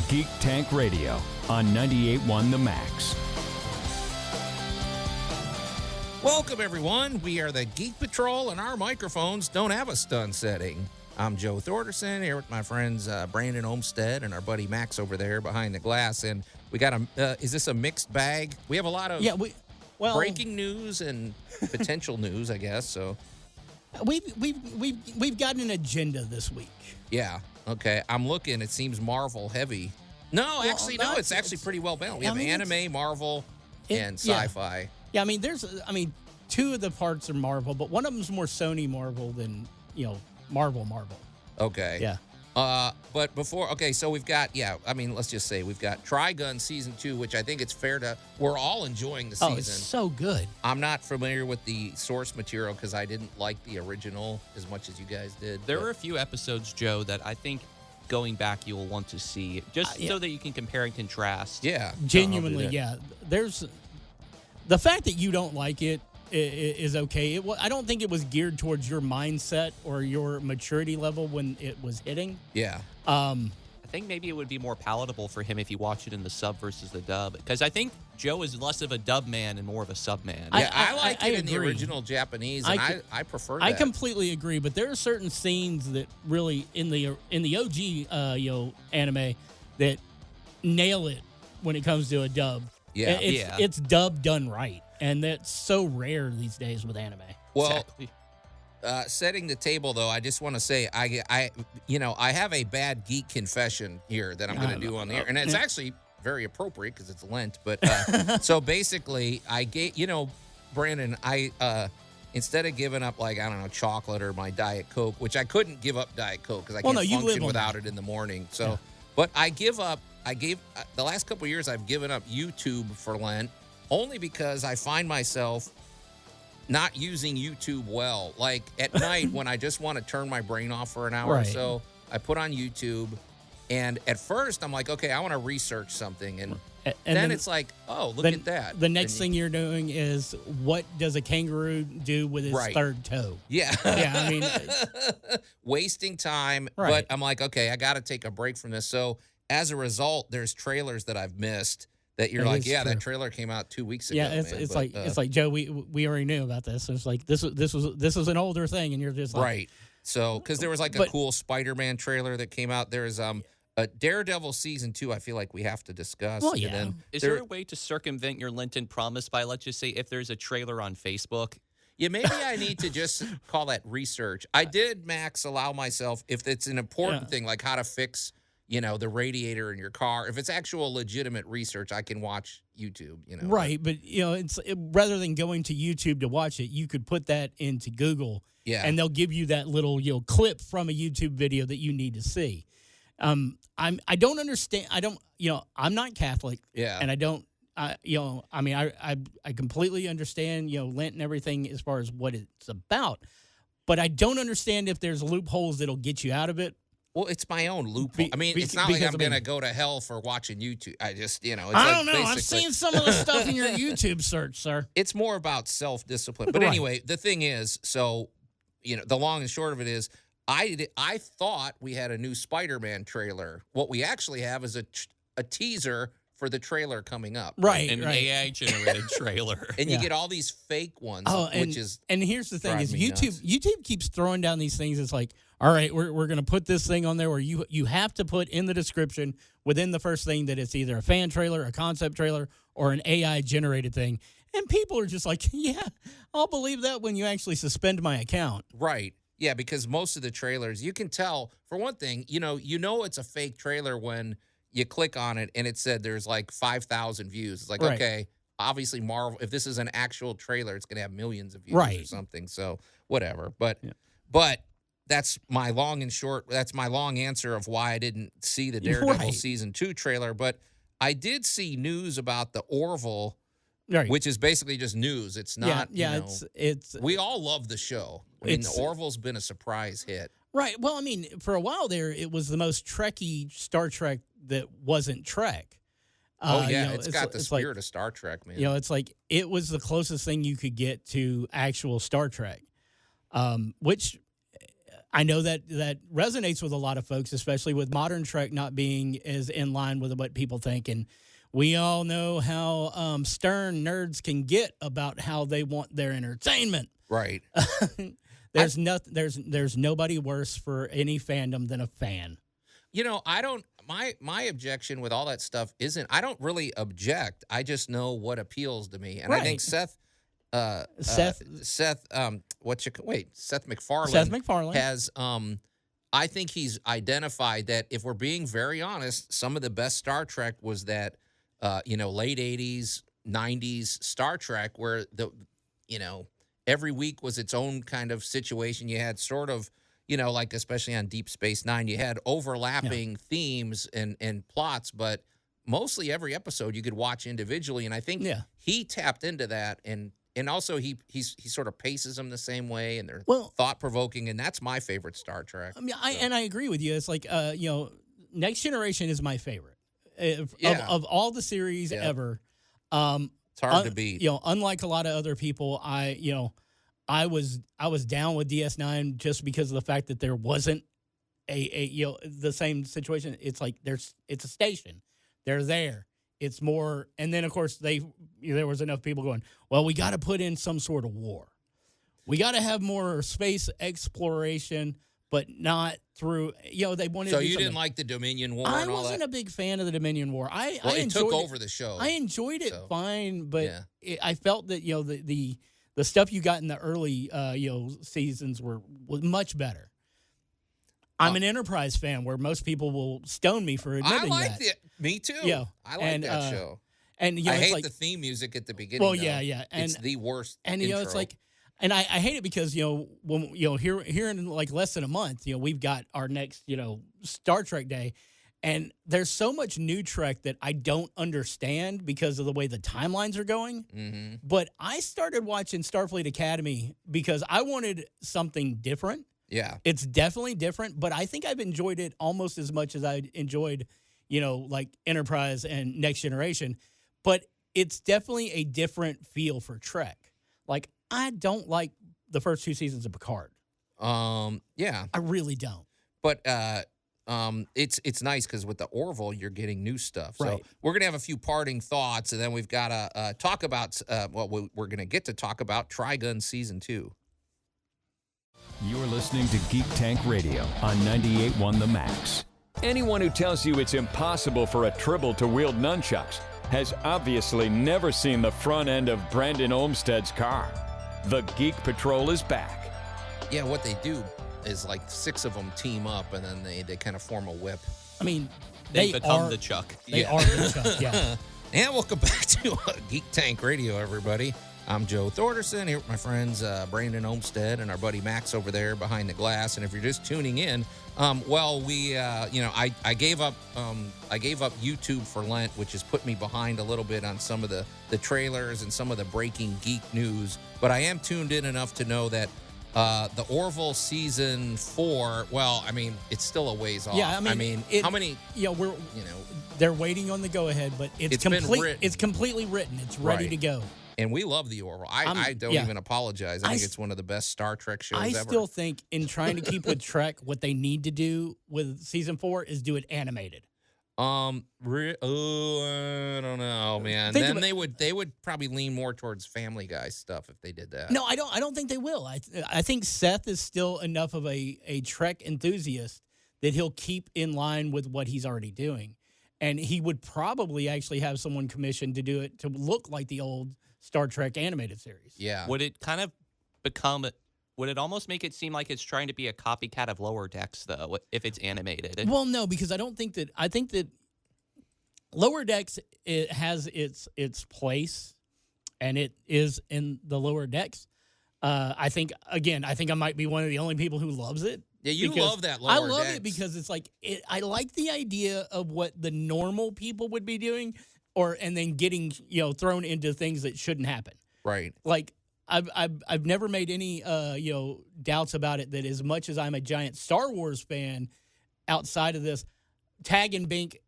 Geek Tank Radio on 98.1 The Max. Welcome, everyone. We are the Geek Patrol, and our microphones don't have a stun setting. I'm Joe Thorderson here with my friends Brandon Olmstead and our buddy Max over there behind the glass. And we got is this a mixed bag? We have a lot of breaking news and potential news, I guess. So we've got an agenda this week. Yeah. Okay. I'm looking. It seems Marvel heavy. No, actually, no. It's actually pretty well balanced. We have anime, Marvel, and sci-fi. Yeah, I mean, two of the parts are Marvel, but one of them's more Sony Marvel than, Marvel. Okay. Yeah. But before, so we've got, let's just say we've got TRIGUN Season 2, which I think it's fair to, we're all enjoying the season. Oh, it's so good. I'm not familiar with the source material because I didn't like the original as much as you guys did. There are a few episodes, Joe, that I think going back you will want to see, just so that you can compare and contrast. Yeah. Genuinely, There's the fact that you don't like it is okay. I don't think it was geared towards your mindset or your maturity level when it was hitting. Yeah. I think maybe it would be more palatable for him if you watch it in the sub versus the dub, because I think Joe is less of a dub man and more of a sub man. Yeah, I like it in the original Japanese, and I prefer that. I completely agree, but there are certain scenes that really in the OG anime that nail it when it comes to a dub. Yeah, it's dub done right, and that's so rare these days with anime. Well, exactly. Setting the table, though, I just want to say I have a bad geek confession here that I'm going to do on the air, and it's actually very appropriate because it's Lent. But so basically, I gave Brandon, instead of giving up chocolate or my Diet Coke, which I couldn't give up Diet Coke because I can't function without it in the morning. So, but I gave the last couple of years I've given up YouTube for Lent only because I find myself not using YouTube well. Like at night when I just want to turn my brain off for an hour or so, I put on YouTube, and at first I'm like, okay, I want to research something, and then it's like, oh, look at that. The next thing you're doing is, what does a kangaroo do with his third toe? Yeah. Yeah, I mean, wasting time, but I'm like, okay, I got to take a break from this. So as a result, there's trailers that I've missed that you're like, yeah, that trailer came out 2 weeks ago. Yeah, it's like Joe, we already knew about this. It's like this was an older thing, and you're just like, right. So because there was a cool Spider-Man trailer that came out. There's a Daredevil Season 2. I feel like we have to discuss. Well, yeah. And then is there a way to circumvent your Lenten promise by, let's just say, if there's a trailer on Facebook? Yeah, maybe I need to just call that research. I did, Max, allow myself, if it's an important thing like how to fix the radiator in your car. If it's actual legitimate research, I can watch YouTube, Right, but, rather than going to YouTube to watch it, you could put that into Google, and they'll give you that little, clip from a YouTube video that you need to see. I don't understand. I'm not Catholic. Yeah. And I don't, I completely understand, Lent and everything as far as what it's about, but I don't understand if there's loopholes that'll get you out of it. Well, it's my own loophole. It's not like I'm going to go to hell for watching YouTube. I just, it's I don't know. I've seen some of the stuff in your YouTube search, sir. It's more about self-discipline. But anyway, the thing is, so, the long and short of it is, I thought we had a new Spider-Man trailer. What we actually have is a teaser for the trailer coming up. Right. An AI-generated trailer. And you get all these fake ones, and here's the thing is YouTube keeps throwing down these things. It's like, all right, we're going to put this thing on there where you have to put in the description within the first thing that it's either a fan trailer, a concept trailer, or an AI-generated thing. And people are just like, yeah, I'll believe that when you actually suspend my account. Right. Yeah, because most of the trailers, you can tell, for one thing, it's a fake trailer when you click on it and it said there's like 5,000 views. It's like, okay, obviously Marvel, if this is an actual trailer, it's going to have millions of views or something. So whatever. But that's my long and short. That's my long answer of why I didn't see the Daredevil Season 2 trailer. But I did see news about the Orville, which is basically just news. It's not, it's we all love the show. I mean, the Orville's been a surprise hit. Right. Well, I mean, for a while there, it was the most Trekky Star Trek that wasn't Trek. It's got the spirit of Star Trek, man. It's like it was the closest thing you could get to actual Star Trek, which I know that resonates with a lot of folks, especially with modern Trek not being as in line with what people think. And we all know how stern nerds can get about how they want their entertainment. Right. There's nobody worse for any fandom than a fan. I don't. My objection with all that stuff isn't. I don't really object. I just know what appeals to me, and I think Seth MacFarlane has. I think he's identified that if we're being very honest, some of the best Star Trek was that, late '80s, '90s Star Trek, where every week was its own kind of situation. You had sort of, like especially on Deep Space Nine, you had overlapping themes and plots, but mostly every episode you could watch individually. And I think he tapped into that, and also he sort of paces them the same way, and they're thought provoking, and that's my favorite Star Trek. I mean, I agree with you. It's like Next Generation is my favorite of all the series ever. It's hard to beat. Unlike a lot of other people, I was down with DS9 just because of the fact that there wasn't the same situation. It's like it's a station. They're there. It's more, and then of course there was enough people going, well, we got to put in some sort of war. We got to have more space exploration, but not through. They wanted. So you didn't like the Dominion War? I wasn't a big fan of the Dominion War. It took over the show. I enjoyed it fine, but I felt that the stuff you got in the early seasons was much better. I'm an Enterprise fan, where most people will stone me for admitting that. I liked it. Me too. Yeah, I like that show. And I hate the theme music at the beginning. Well, yeah, and it's the worst. And intro. it's like, and I hate it because when here in like less than a month, we've got our next Star Trek Day, and there's so much new Trek that I don't understand because of the way the timelines are going. Mm-hmm. But I started watching Starfleet Academy because I wanted something different. Yeah. It's definitely different, but I think I've enjoyed it almost as much as I enjoyed, like Enterprise and Next Generation. But it's definitely a different feel for Trek. Like, I don't like the first 2 seasons of Picard. Yeah. I really don't. But it's nice because with the Orville, you're getting new stuff. So right. We're going to have a few parting thoughts, and then we've got to talk about, we're going to get to talk about Trigun Season 2. You're listening to Geek Tank Radio on 98.1 The Max. Anyone who tells you it's impossible for a Tribble to wield nunchucks has obviously never seen the front end of Brandon Olmstead's car. The Geek Patrol is back. Yeah, what they do is like 6 of them team up, and then they kind of form a whip. I mean, they become the Chuck. They are the Chuck, yeah. And welcome back to Geek Tank Radio, everybody. I'm Joe Thorderson here with my friends Brandon Olmstead and our buddy Max over there behind the glass. And if you're just tuning in, I gave up YouTube for Lent, which has put me behind a little bit on some of the trailers and some of the breaking geek news. But I am tuned in enough to know that the Orville season 4. Well, I mean, it's still a ways off. Yeah, how many? They're waiting on the go ahead, but it's complete. It's completely written. It's ready to go. And we love the Orville. I don't even apologize. I think it's one of the best Star Trek shows ever. I still think in trying to keep with Trek, what they need to do with season 4 is do it animated. I don't know, man. Then they would probably lean more towards Family Guy stuff if they did that. No, I don't think they will. I think Seth is still enough of a Trek enthusiast that he'll keep in line with what he's already doing. And he would probably actually have someone commissioned to do it to look like the old Star Trek animated series. Yeah. Would it kind of would it almost make it seem like it's trying to be a copycat of Lower Decks, though, if it's animated? Well, no, because I think that Lower Decks, it has its place, and it is in the Lower Decks. I think I might be one of the only people who loves it. Yeah, you love that Lower Decks. I love it because it's like I like the idea of what the normal people would be doing, and then getting thrown into things that shouldn't happen. Right. Like I've never made any doubts about it, that as much as I'm a giant Star Wars fan, outside of this, Tag and Bink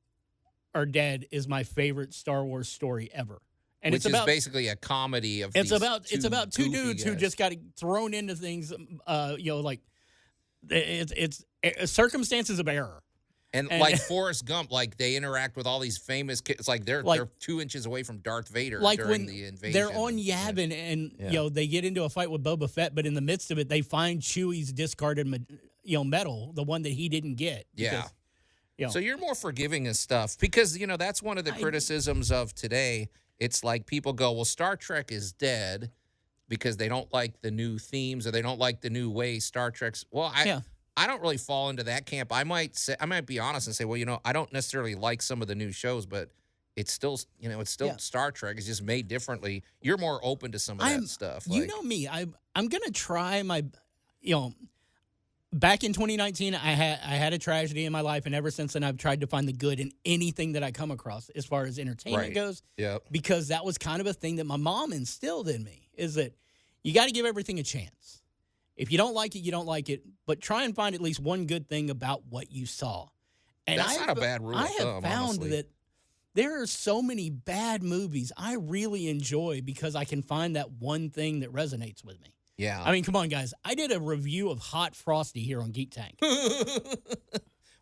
are dead is my favorite Star Wars story ever. And Which is basically a comedy of it's about two dudes guys who just got thrown into things, like it's circumstances of error. And like Forrest Gump, like they interact with all these famous kids. It's like they're 2 inches away from Darth Vader like during when the invasion. they're on Yavin and they get into a fight with Boba Fett, but in the midst of it, they find Chewie's discarded medal, the one that he didn't get. Because, So you're more forgiving of stuff because that's one of the criticisms of today. It's like people go, well, Star Trek is dead because they don't like the new themes or they don't like the new way Star Trek's. Well, I don't really fall into that camp. I might be honest and say, well, I don't necessarily like some of the new shows, but it's still, Star Trek. It's just made differently. You're more open to some of that stuff. You know me. I'm gonna try my, Back in 2019, I had a tragedy in my life, and ever since then, I've tried to find the good in anything that I come across as far as entertainment goes. Yeah. Because that was kind of a thing that my mom instilled in me, is that you got to give everything a chance. If you don't like it, you don't like it, but try and find at least one good thing about what you saw. And that's not a bad rule of thumb, I have found honestly. that there are so many bad movies I really enjoy because I can find that one thing that resonates with me. Yeah. I mean, come on, guys. I did a review of Hot Frosty here on Geek Tank.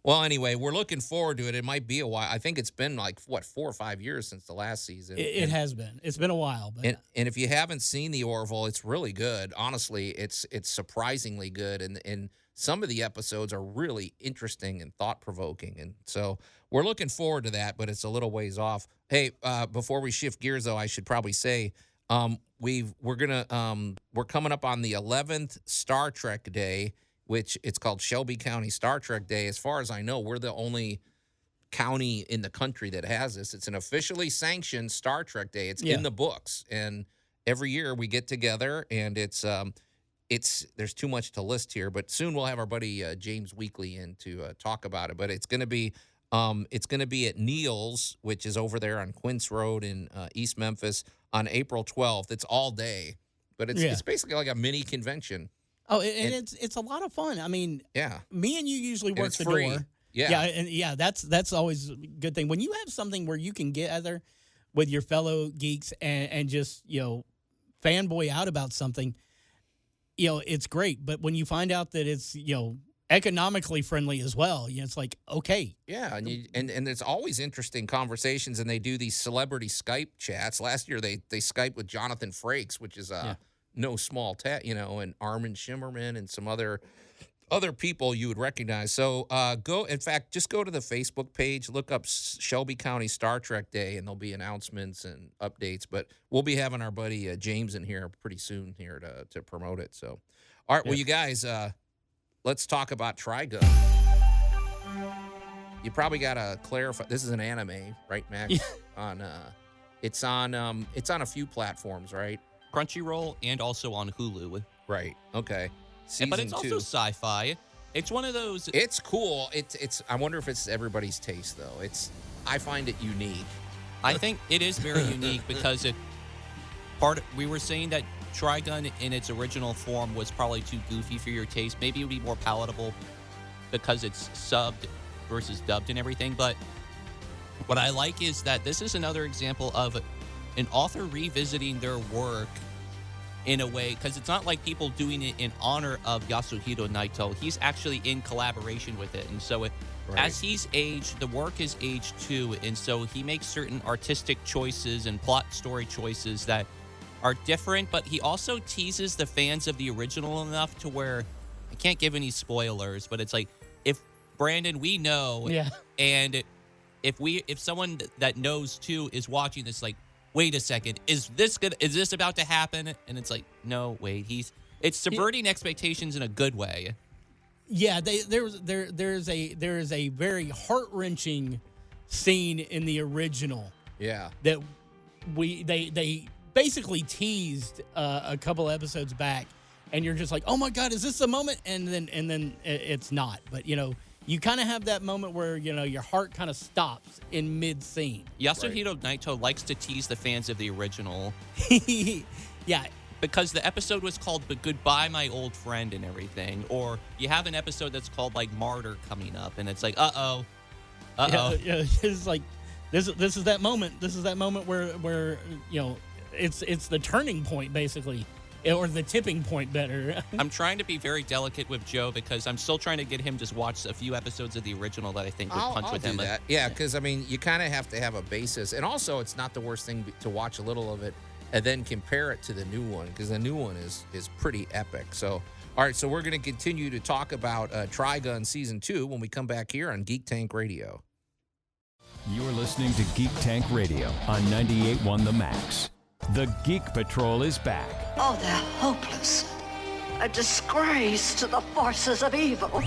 Well, anyway, we're looking forward to it. It might be a while. I think it's been 4 or 5 years since the last season. It has been. It's been a while. But and if you haven't seen the Orville, it's really good. Honestly, it's surprisingly good. And some of the episodes are really interesting and thought-provoking. And so we're looking forward to that, but it's a little ways off. Hey, before we shift gears, though, I should probably say we're coming up on the 11th Star Trek Day, which it's called Shelby County Star Trek Day. As far as I know, we're the only county in the country that has this. It's an officially sanctioned Star Trek Day. It's in the books, and every year we get together, and it's there's too much to list here, but soon we'll have our buddy James Weekly in to talk about it. But it's going to be at Neal's, which is over there on Quince Road in East Memphis, on April 12th. It's all day, but it's basically like a mini convention. Oh, and it's a lot of fun. I mean, me and you usually work the free. door. Yeah. That's always a good thing. When you have something where you can get together with your fellow geeks and just, fanboy out about something, it's great. But when you find out that it's, economically friendly as well, it's like, okay. Yeah, and it's always interesting conversations, and they do these celebrity Skype chats. Last year they Skyped with Jonathan Frakes, which is no small and Armin Shimmerman and some other people you would recognize. So just go to the Facebook page, look up Shelby County Star Trek Day, and there'll be announcements and updates. But we'll be having our buddy James in here pretty soon here to promote it. So, all right, well, you guys, let's talk about Trigun. You probably got to clarify. This is an anime, right, Max? It's on a few platforms, right? Crunchyroll and also on Hulu. Right. Okay. But it's also sci-fi. It's one of those. It's cool. It's. I wonder if it's everybody's taste though. I find it unique. I think it is very unique because we were saying that Trigun in its original form was probably too goofy for your taste. Maybe it would be more palatable because it's subbed versus dubbed and everything. But what I like is that this is another example of an author revisiting their work in a way, because it's not like people doing it in honor of Yasuhiro Naito. He's actually in collaboration with it. And so as he's aged, the work is aged too. And so he makes certain artistic choices and plot story choices that are different, but he also teases the fans of the original enough to where, I can't give any spoilers, but it's like, if Brandon, we know, and if someone that knows too is watching this, like, wait a second, is this about to happen? And it's like, no, wait, it's subverting expectations in a good way. Yeah, there is a very heart-wrenching scene in the original. Yeah. That they basically teased a couple episodes back, and you're just like, oh my God, is this the moment? And then it's not. But you kind of have that moment where, your heart kind of stops in mid-scene. Yasuhiro Naito likes to tease the fans of the original. Yeah. Because the episode was called Goodbye, My Old Friend and everything. Or you have an episode that's called, like, Martyr coming up, and it's like, uh-oh. Yeah, it's like, this is that moment. This is that moment where it's the turning point, basically. or the tipping point better. I'm trying to be very delicate with Joe because I'm still trying to get him to watch a few episodes of the original that I think would punch I'll with do him. that. Yeah, because I mean, you kind of have to have a basis, and also it's not the worst thing to watch a little of it and then compare it to the new one, because the new one is pretty epic. So, all right, so we're going to continue to talk about Trigun Season 2 when we come back here on Geek Tank Radio. You're listening to Geek Tank Radio on 98.1 The Max. The Geek Patrol is back. Oh, they're hopeless. A disgrace to the forces of evil.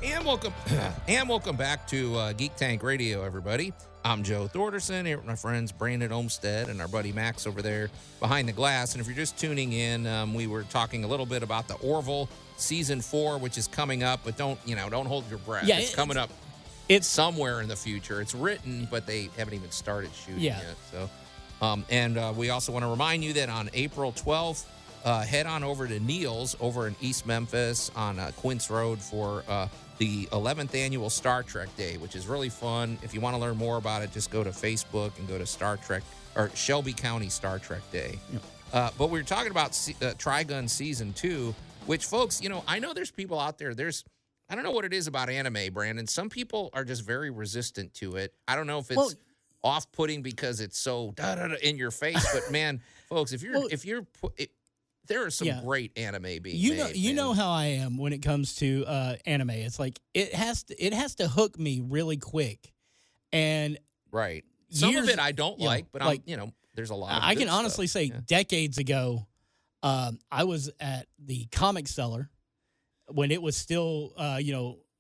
And welcome back to Geek Tank Radio, everybody. I'm Joe Thorderson here with my friends Brandon Olmstead and our buddy Max over there behind the glass. And if you're just tuning in, we were talking a little bit about the Orville Season 4, which is coming up, but don't hold your breath. Yeah, it's coming up. It's somewhere in the future. It's written, but they haven't even started shooting yet. So, and we also want to remind you that on April 12th, head on over to Neil's over in East Memphis on Quince Road for the 11th annual Star Trek Day, which is really fun. If you want to learn more about it, just go to Facebook and go to Star Trek or Shelby County Star Trek Day. Yep. But we were talking about Trigun Season 2, which, folks, I know there's people out there. I don't know what it is about anime, Brandon. Some people are just very resistant to it. I don't know if it's off-putting because it's so in your face, but man, folks, there are some great anime being made. You know how I am when it comes to anime. It's like it has to hook me really quick, and right. Some of it I don't like, but there's a lot. I can honestly say, decades ago, I was at the Comic Cellar when it was still,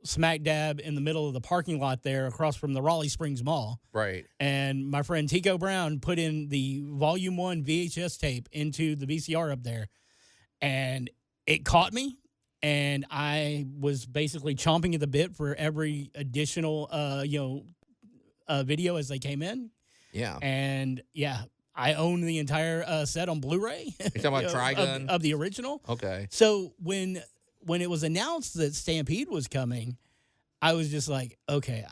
smack dab in the middle of the parking lot there across from the Raleigh Springs Mall. Right. And my friend Tico Brown put in the Volume 1 VHS tape into the VCR up there, and it caught me, and I was basically chomping at the bit for every additional, video as they came in. Yeah. And, I own the entire set on Blu-ray. You're talking about Trigun? Of the original. Okay. So when it was announced that Stampede was coming, I was just like, okay,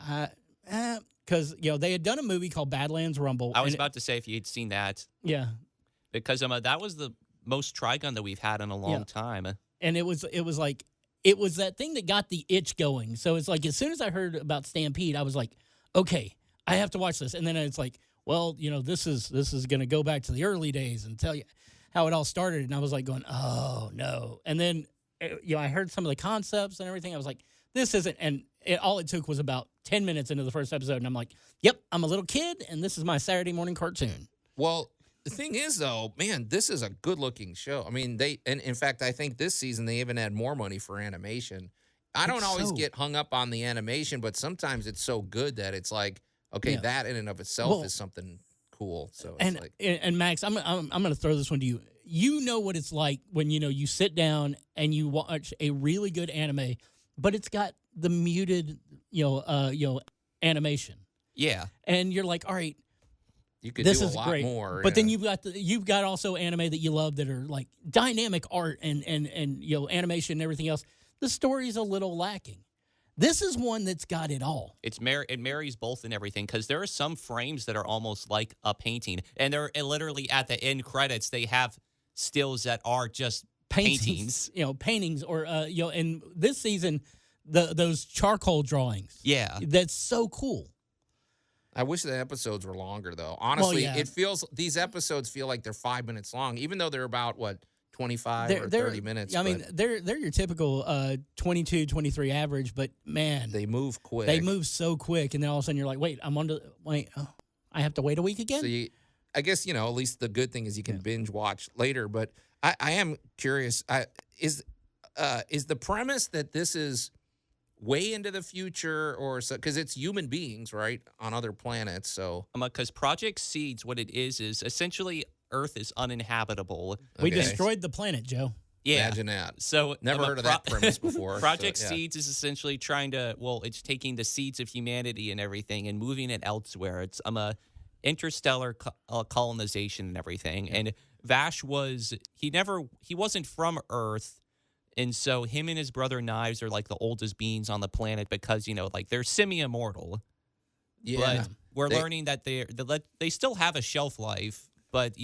because they had done a movie called Badlands Rumble. I was about to say if you had seen that. Yeah. Because that was the most Trigun that we've had in a long time. And it was that thing that got the itch going. So it's like as soon as I heard about Stampede, I was like, okay, I have to watch this. And then it's like, well, this is going to go back to the early days and tell you how it all started. And I was like going, oh no. And then I heard some of the concepts and everything. I was like, this isn't, and all it took was about 10 minutes into the first episode, and I'm like, yep, I'm a little kid, and this is my Saturday morning cartoon. Well, the thing is, though, man, this is a good-looking show. I mean, and in fact, I think this season they even had more money for animation. I don't always get hung up on the animation, but sometimes it's so good that it's like, okay, that in and of itself is something cool. So it's and Max, I'm going to throw this one to you. You know what it's like when you sit down and you watch a really good anime, but it's got the muted animation. Yeah, and you're like, all right, you could this do a is lot great. more. But then you've got also anime that you love that are like dynamic art and animation and everything else. The story's a little lacking. This is one that's got it all. It marries both and everything because there are some frames that are almost like a painting, and they're literally at the end credits they have stills that are just paintings. Paintings or in this season those charcoal drawings. Yeah, that's so cool. I wish the episodes were longer though. Honestly, these episodes feel like they're 5 minutes long, even though they're about 25 or 30 minutes. I mean, they're your typical 22, 23 average, but man, they move quick. They move so quick, and then all of a sudden you're like, wait, I have to wait a week again? So I guess, at least the good thing is you can binge watch later, but I am curious, is the premise that this is way into the future or so, because it's human beings, right, on other planets, so. Because Project Seeds, what it is essentially Earth is uninhabitable. We destroyed the planet, Joe. Yeah. Imagine that. So never heard of that premise before. Project Seeds is essentially trying to, it's taking the seeds of humanity and everything and moving it elsewhere. It's a interstellar colonization and everything. Yeah. And Vash he wasn't from Earth. And so him and his brother Knives are like the oldest beings on the planet because, they're semi-immortal. Yeah. But we're learning that they still have a shelf life. But,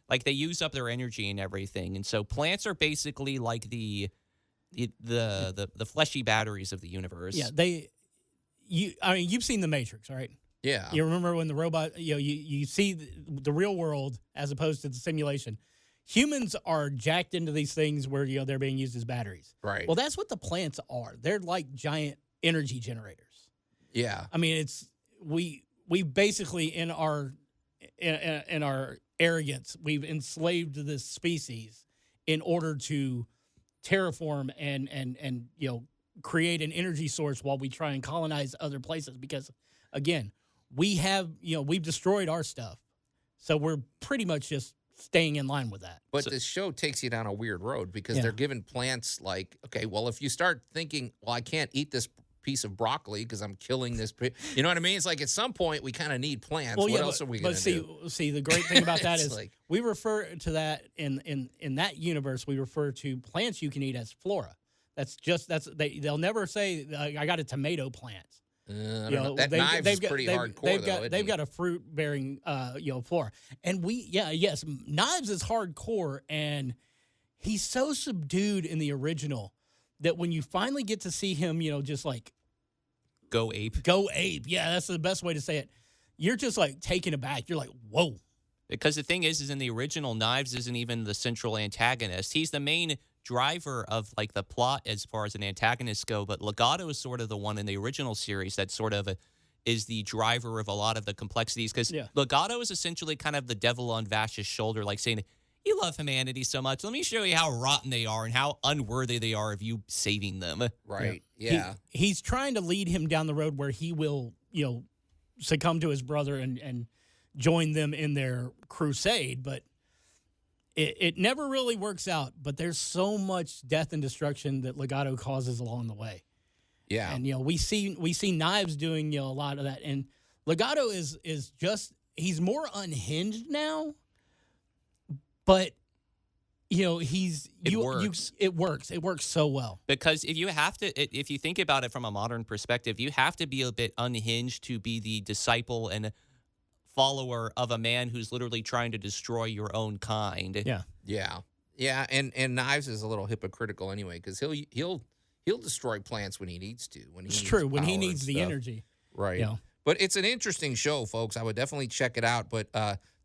like they use up their energy and everything. And so plants are basically like the fleshy batteries of the universe. Yeah, you've seen The Matrix, right? Yeah. You remember when the robot, you see the real world as opposed to the simulation. Humans are jacked into these things where, they're being used as batteries. Right. Well, that's what the plants are. They're like giant energy generators. Yeah. I mean, we basically in our arrogance, we've enslaved this species in order to terraform and create an energy source while we try and colonize other places. Because again, we've destroyed our stuff, so we're pretty much just staying in line with that. But this show takes you down a weird road because they're giving plants like, okay, well, if you start thinking, well, I can't eat this piece of broccoli because I'm killing this. You know what I mean? It's like at some point we kind of need plants. What else are we going to do? See, the great thing about that is like, we refer to that in that universe. We refer to plants you can eat as flora. They'll never say I got a tomato plant. I don't know. That knives is pretty hardcore. They've got a fruit bearing flora, and Knives is hardcore, and he's so subdued in the original that when you finally get to see him, just like go ape. Yeah, that's the best way to say it. You're just like taken aback. You're like, whoa. Because the thing is in the original, Knives isn't even the central antagonist. He's the main driver of like the plot as far as an antagonist go, but Legato is sort of the one in the original series that sort of is the driver of a lot of the complexities, because Legato is essentially kind of the devil on Vash's shoulder, like saying, you love humanity so much, let me show you how rotten they are and how unworthy they are of you saving them. Right. Yeah. He's trying to lead him down the road where he will, succumb to his brother and join them in their crusade, but it never really works out. But there's so much death and destruction that Legato causes along the way. Yeah. And we see Knives doing a lot of that, and Legato is just, he's more unhinged now. But it works so well. Because if you think about it from a modern perspective, you have to be a bit unhinged to be the disciple and follower of a man who's literally trying to destroy your own kind. Yeah. And Knives is a little hypocritical anyway, because he'll destroy plants when he needs to. When he needs the energy. Right. But it's an interesting show, folks. I would definitely check it out. But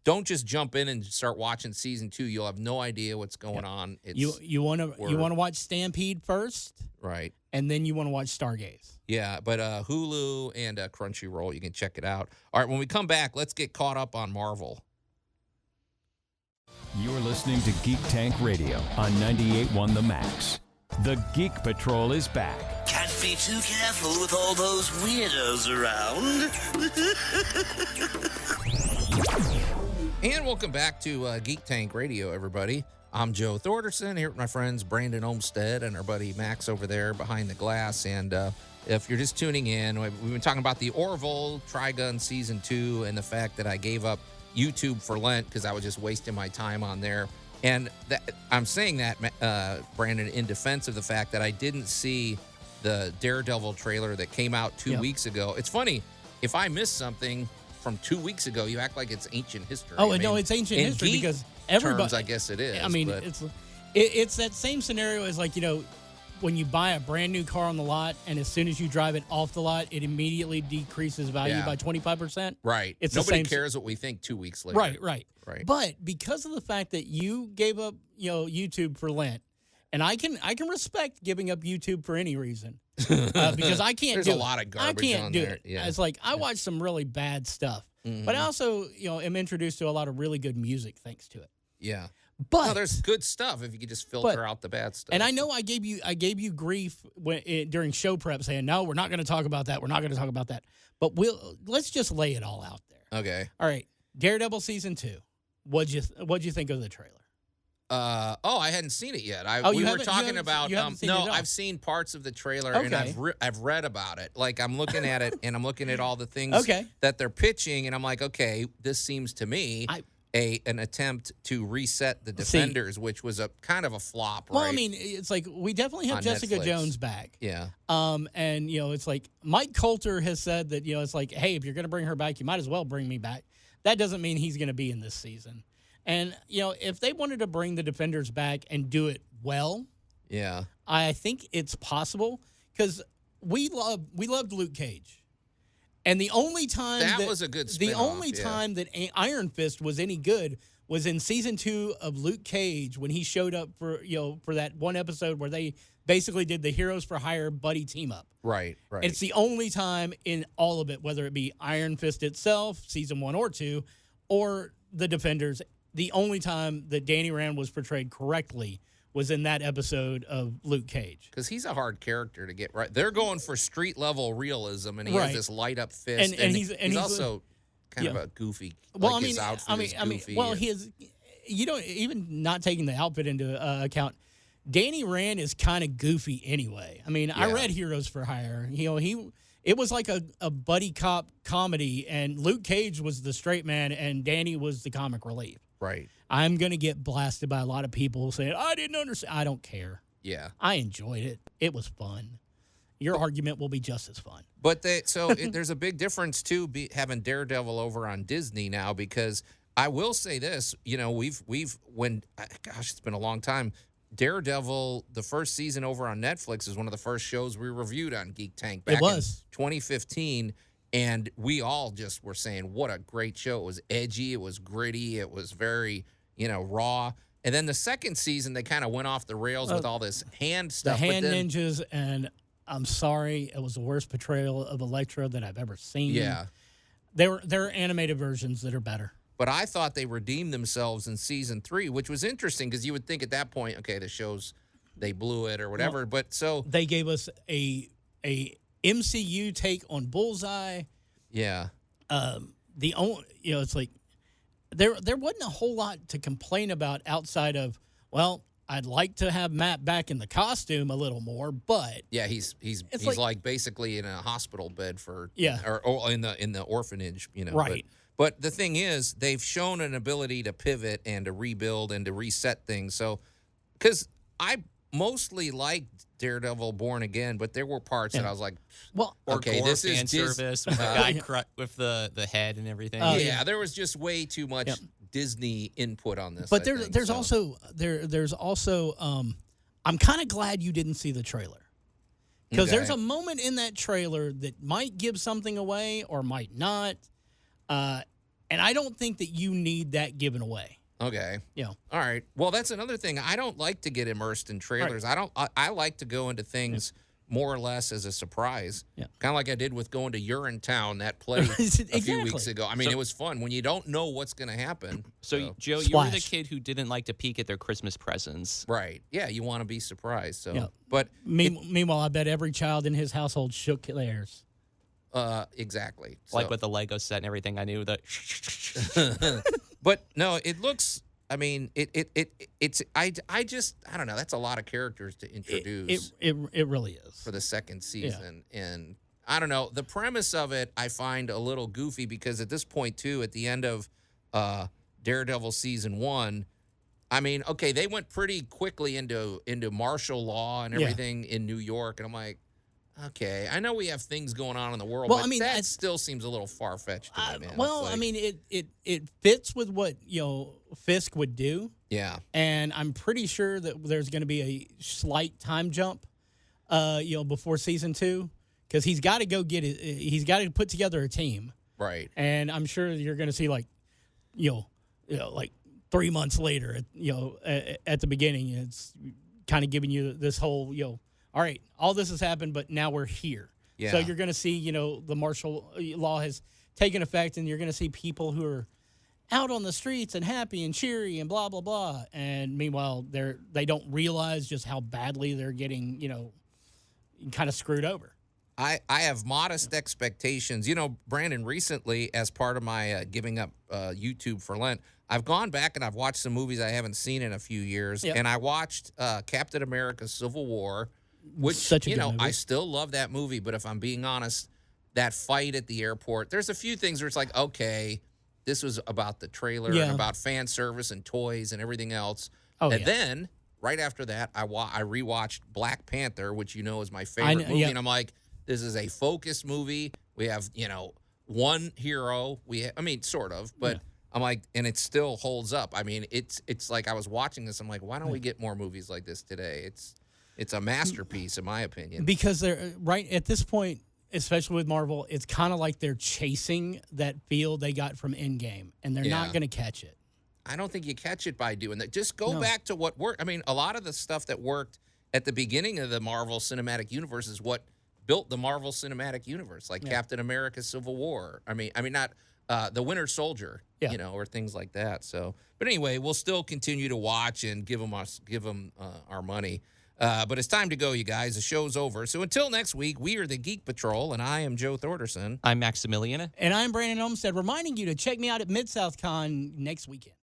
don't just jump in and start watching season 2. You'll have no idea what's going on. You want to watch Stampede first, right? And then you want to watch Stargaze. Yeah, but Hulu and Crunchyroll, you can check it out. All right, when we come back, let's get caught up on Marvel. You're listening to Geek Tank Radio on 98.1 The Max. The Geek Patrol is back. Can't be too careful with all those weirdos around. And welcome back to Geek Tank Radio, everybody. I'm Joe Thorderson here with my friends Brandon Olmstead and our buddy Max over there behind the glass. And if you're just tuning in, we've been talking about the Orville Trigun Season 2 and the fact that I gave up YouTube for Lent because I was just wasting my time on there. And I'm saying that, Brandon, in defense of the fact that I didn't see the Daredevil trailer that came out 2 weeks ago. It's funny, if I missed something from 2 weeks ago, you act like it's ancient history. Oh, no, it's ancient history because everybody. Terms, I guess it is. I mean, it's that same scenario as like, when you buy a brand new car on the lot, and as soon as you drive it off the lot, it immediately decreases value by 25%. Right. It's Nobody cares what we think 2 weeks later. Right. But because of the fact that you gave up, YouTube for Lent, and I can respect giving up YouTube for any reason, because I can't. There's a lot of garbage. I can't on do there. it. Yeah. It's like I watch some really bad stuff, but I also am introduced to a lot of really good music thanks to it. Yeah. But there's good stuff if you could just filter out the bad stuff. And I know I gave you grief during show prep saying, no, we're not going to talk about that. We're not going to talk about that. But let's just lay it all out there. Okay. All right. Daredevil Season 2. What'd you think of the trailer? I hadn't seen it yet. You I've seen parts of the trailer, and I've read about it. Like, I'm looking at it, and I'm looking at all the things that they're pitching, and I'm like, okay, this seems to me an attempt to reset the Defenders, which was a kind of a flop, right? Well, I mean, it's like we definitely have Jessica Netflix. Jones back. Yeah. And it's like Mike Coulter has said that it's like, hey, if you're going to bring her back, you might as well bring me back. That doesn't mean he's going to be in this season. And, if they wanted to bring the Defenders back and do it well, Yeah. I think it's possible because we loved Luke Cage. And the only time that was a good the spin-off, only time that Iron Fist was any good was in season 2 of Luke Cage when he showed up for that one episode where they basically did the Heroes for Hire buddy team up. Right. It's the only time in all of it, whether it be Iron Fist itself, season 1 or 2, or the Defenders, the only time that Danny Rand was portrayed correctly was in that episode of Luke Cage. Because he's a hard character to get right. They're going for street level realism, and he has this light up fist, and he's also kind of a goofy. Well, his outfit is goofy. Even not taking the outfit into account, Danny Rand is kind of goofy anyway. I mean, I read Heroes for Hire. It was like a buddy cop comedy, and Luke Cage was the straight man, and Danny was the comic relief. Right. I'm going to get blasted by a lot of people saying, I didn't understand. I don't care. Yeah. I enjoyed it. It was fun. Your argument will be just as fun. But there's a big difference, too, having Daredevil over on Disney now, because I will say this, it's been a long time. Daredevil, the first season over on Netflix, is one of the first shows we reviewed on Geek Tank back in 2015. And we all just were saying, what a great show. It was edgy. It was gritty. It was very, raw. And then the second season, they kind of went off the rails with all this hand stuff. The hand ninjas, and I'm sorry, it was the worst portrayal of Elektra that I've ever seen. Yeah. There are animated versions that are better. But I thought they redeemed themselves in season 3, which was interesting because you would think at that point, okay, the show's, they blew it or whatever. Well, they gave us a MCU take on Bullseye. Yeah. It's like there wasn't a whole lot to complain about outside of, well, I'd like to have Matt back in the costume a little more, but yeah, he's like basically in a hospital bed or in the orphanage, right. But the thing is, they've shown an ability to pivot and to rebuild and to reset things. So, because I mostly liked Daredevil Born Again, but there were parts that I was like, well, okay, this is service with the guy with the head and everything. There was just way too much Disney input on this. But there's also I'm kind of glad you didn't see the trailer, because there's a moment in that trailer that might give something away or might not, and I don't think that you need that given away. Okay. Yeah. All right. Well, that's another thing. I don't like to get immersed in trailers. Right. I like to go into things more or less as a surprise. Yeah. Kind of like I did with going to Urinetown, that play a few weeks ago. I mean, it was fun when you don't know what's going to happen. So, Joe, Splash. you were the kid who didn't like to peek at their Christmas presents. Right. Yeah, you want to be surprised. So, Yeah. But meanwhile, I bet every child in his household shook theirs. Exactly. Like So- with the Lego set and everything, I knew that. But no, it looks. I mean, it's. I don't know. That's a lot of characters to introduce. It really is For the second season, and I don't know. The premise of it I find a little goofy because at this point too, at the end of Daredevil season 1, I mean, okay, they went pretty quickly into martial law and everything in New York, and I'm like, okay, I know we have things going on in the world, but that still seems a little far-fetched to me, man. Well, I mean, it fits with what, Fisk would do. Yeah. And I'm pretty sure that there's going to be a slight time jump, before season 2, because he's got to go get it. He's got to put together a team. Right. And I'm sure you're going to see like 3 months later, at the beginning, it's kind of giving you this whole, all right, all this has happened, but now we're here. Yeah. So you're going to see, the martial law has taken effect, and you're going to see people who are out on the streets and happy and cheery and blah, blah, blah. And meanwhile, they don't realize just how badly they're getting, kind of screwed over. I have modest expectations. Brandon, recently, as part of my giving up YouTube for Lent, I've gone back and I've watched some movies I haven't seen in a few years. Yep. And I watched Captain America Civil War, which, Such a good movie. I still love that movie. But if I'm being honest, that fight at the airport, there's a few things where it's like, okay, this was about the trailer and about fan service and toys and everything else. And then right after that, I rewatched Black Panther, which is my favorite movie. And I'm like, this is a focused movie. We have, one hero. Sort of, but I'm like, and it still holds up. I mean, it's like I was watching this. I'm like, why don't we get more movies like this today? It's a masterpiece, in my opinion. Because they're right at this point, especially with Marvel, it's kind of like they're chasing that feel they got from Endgame, and they're not going to catch it. I don't think you catch it by doing that. Just go back to what worked. I mean, a lot of the stuff that worked at the beginning of the Marvel Cinematic Universe is what built the Marvel Cinematic Universe, like Captain America: Civil War. I mean, not the Winter Soldier, or things like that. So, but anyway, we'll still continue to watch and give them our money. But it's time to go, you guys. The show's over. So until next week, we are the Geek Patrol, and I am Joe Thorderson. I'm Maximilian. And I'm Brandon Olmsted, reminding you to check me out at Mid-South Con next weekend.